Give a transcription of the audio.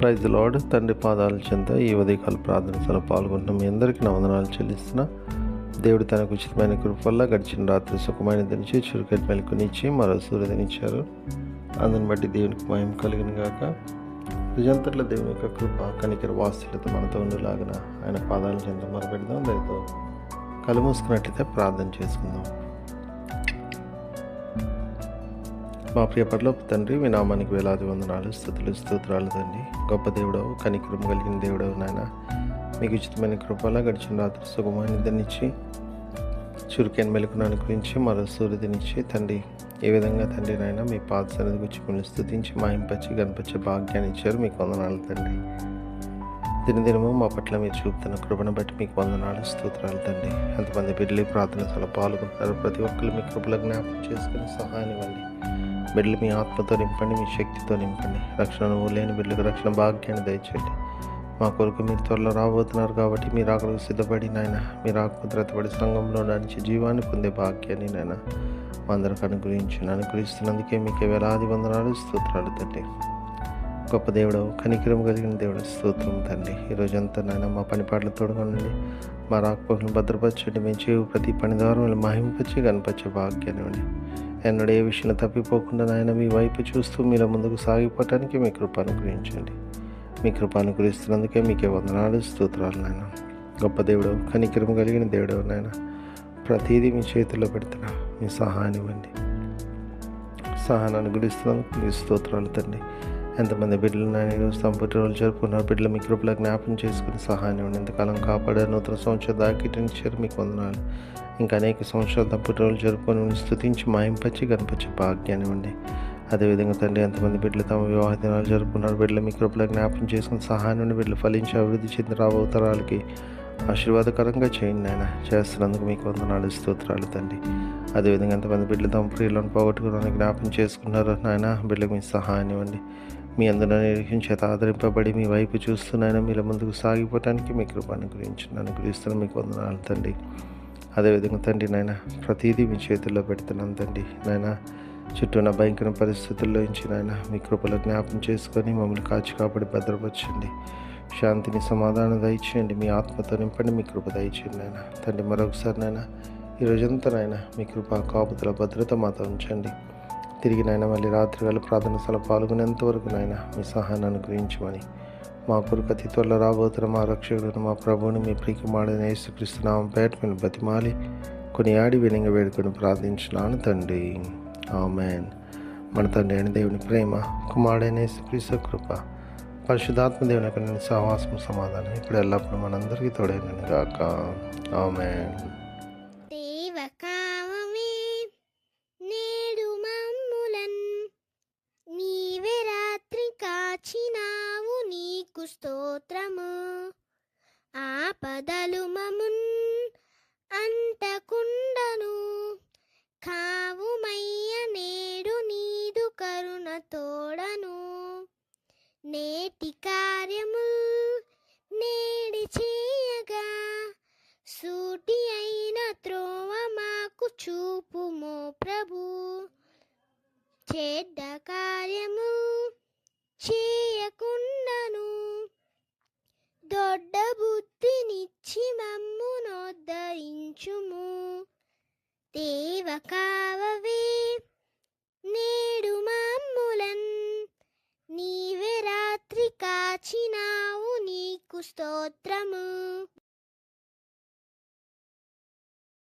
Praise lord. తండ్రి పాదాల చెంత ఈ ఉదయకాల ప్రార్థనలో పాల్గొంటున్న మీ అందరికీ నా వందనాలు చెల్లిస్తున్నా. దేవుడు తనకు ఉచితమైన కృప వల్ల గడిచిన రాత్రి సుఖమైన దినిచి చురుకటి మెలకునిచ్చి మరో సూర్యదినిచ్చారు. అందుని బట్టి దేవునికి మహిమ కలిగిన గాక. నిజంతట్లో దేవుని యొక్క కృప కనికర వాస్తులతో మనతో ఉండేలాగిన ఆయన పాదాల చెంత మొరపెడదాం. దానితో కళ్ళు మూసుకున్నట్లయితే ప్రార్థన చేసుకుందాం. మా ప్రియ పరలోక తండ్రి, మీ నామానికి వేలాది వందనాలు, స్తుతులు, స్తోత్రాలు తండ్రి. గొప్ప దేవుడవు, కనికరం కలిగిన దేవుడవు నాయన. మీకు ఉచితమైన కృపలా గడిచిన రాత్రి సుఖమైన నిద్రనిచ్చి చురుకైన మెలకును అనుగ్రహించి మరో సూర్యుదినిచ్చి తండ్రి, ఏ విధంగా తండ్రి నాయన మీ పాద సన్నిధి గురించి మిమ్మల్ని స్తుతించి మాయింపచ్చి కనిపించే భాగ్యాన్ని ఇచ్చారు. మీకు వందనాలు తండ్రి. దినదినము మా పట్ల మీరు చూపుతున్న కృపను బట్టి మీకు వందనాలు, స్తోత్రాలు తండ్రి. ఎంతమంది బిడ్డలు ప్రార్థన చాలా పాల్గొంటారు. ప్రతి ఒక్కరు మీ కృపల జ్ఞాపకం చేసుకుని సహాయం ఇవ్వండి. బిడ్డలు మీ ఆత్మతో నింపండి, మీ శక్తితో నింపండి. రక్షణ లేని బిడ్డలకు రక్షణ భాగ్యాన్ని దయచేయండి. మా కొరకు మీరు త్వరలో రాబోతున్నారు కాబట్టి మీరు ఆకలికి సిద్ధపడి నాయన, మీరు ఆత్మద్రతపడి సంఘంలో నడిచి జీవాన్ని పొందే భాగ్యాన్ని నాయన మా అందరికి అనుగ్రహిస్తున్నందుకే మీకే వేలాది వందనాలు, స్తోత్రాలు తండ్రి. గొప్ప దేవుడు, కనికరం కలిగిన దేవుడు, స్తోత్రం తండ్రి. ఈరోజంతా నాయన మా పని పాటలు తోడుకోండి, మా రాకపోకలను భద్రపరచండి. మేము చేయ ప్రతి పని ద్వారా మహింపచ్చి కనిపించే భాగ్యాన్ని ఇవ్వండి. ఎన్నడూ ఏ విషయంలో తప్పిపోకుండా నాయన మీ వైపు చూస్తూ మీలో ముందుకు సాగిపోవటానికి మీ కృప అనుగ్రహించండి. మీ కృప అనుగ్రహిస్తున్నందుకే మీకే వందనాలు, స్తోత్రాలు నాయన. గొప్ప దేవుడు, కనికరం కలిగిన దేవుడు నాయన. ప్రతిదీ మీ చేతుల్లో పెడుతున్నా, మీ సహాయాన్ని ఇవ్వండి. సహాయాన్ని అనుగ్రహిస్తున్నందుకు మీ స్తోత్రాలు తండ్రి. ఎంతమంది బిడ్డలు నాయన ఈరోజు తమ పుట్టినరోజు జరుపుకున్నారు. బిడ్డలు మీ కృపలో జ్ఞాపకం చేసుకుని సహాయాన్ని ఇవ్వండి. ఎంతకాలం కాపాడే నూతన సంవత్సరం దాకిటించారు, మీకు వందనాలు. ఇంకా అనేక సంవత్సరాలు తమ పుట్టినరోజు జరుపుకొని స్తుతించి మాయింపచ్చి కనిపించే భాగ్యాన్ని ఇవ్వండి. అదేవిధంగా తండ్రి, ఎంతమంది బిడ్డలు తమ వివాహ దినాలు జరుపుకున్నారు. బిడ్డలు మీ కృపలో జ్ఞాపకం చేసుకుని సహాయం నుండి బిడ్డలు ఫలించి అభివృద్ధి చెందిన రాబోతరాలకి ఆశీర్వాదకరంగా చేయండి ఆయన. చేస్తున్నందుకు మీకు వందనాలు, స్తోత్రాలు తండ్రి. అదేవిధంగా ఎంతమంది బిడ్డలు తమ ప్రియులను పోగొట్టుకుని జ్ఞాపకం చేసుకున్నారు నాయన. బిడ్డలకు మీ సహాయాన్ని ఇవ్వండి. మీ అందరూ నిరీక్షణ చేత ఆదరింపబడి మీ వైపు చూస్తున్నాయన మీలో ముందుకు సాగిపోవటానికి మీ కృప అనుగ్రహిస్తున్న మీకు వందనాలు తండ్రి. అదేవిధంగా తండ్రి నాయన, ప్రతిదీ మీ చేతుల్లో పెడుతున్నాను తండ్రి నాయన. చుట్టూ ఉన్న భయంకర పరిస్థితుల్లో నుంచి నాయన మీ కృపలో జ్ఞాపకం చేసుకొని మమ్మల్ని కాచి కాపాడి భద్రపరచండి. శాంతిని, సమాధానం దయచేయండి. మీ ఆత్మతో నింపండి, మీ కృప దయచేయండి నాయన. తండ్రి, మరొకసారి నాయన ఈరోజంతా నాయన మీ కృప కాపుదల భద్రత మాతో ఉంచండి. తిరిగి నాయన మళ్ళీ రాత్రివేళ ప్రార్థన స్థల పాల్గొనేంతవరకు నాయన మీ సహాయాన్ని అనుగ్రహించమని మా కొరకు అతి త్వరలో రాబోతున్న మా రక్షకుడు మా ప్రభువుని మీ ప్రియకుమారుడైన యేసుక్రీస్తు నామం పేరిట మీరు బతిమాలి కొనియాడి వినంగా వేడుకొని ప్రార్థించున్నాను తండ్రి. ఆమేన్. మన తండ్రి అయిన దేవుని ప్రేమ, కుమారుడైన యేసుక్రీస్తు కృప, పరిశుద్ధాత్మ దేవుని యొక్క సహవాసం, సమాధానం ఇప్పుడు ఎల్లప్పుడూ మనందరికీ తోడైనను గాక. ఆమేన్. స్తోత్రము. ఆపదలు మమున్ అంటకుండను, కావుమయ్య నేడు నీదు కరుణ తోడను. నేటి కార్యము నేడి చేయగా, సూటి అయిన త్రోవ మాకు చూపుమో ప్రభు. చెడ్డ కార్యము చేయకుండాను, దొడ్డ బుద్ధినిచ్చి మమ్మునోద్ధరించుము. దేవ కావవే నేడు మమ్ములన్, నీవే రాత్రి కాచినావు, నీకు స్తోత్రము.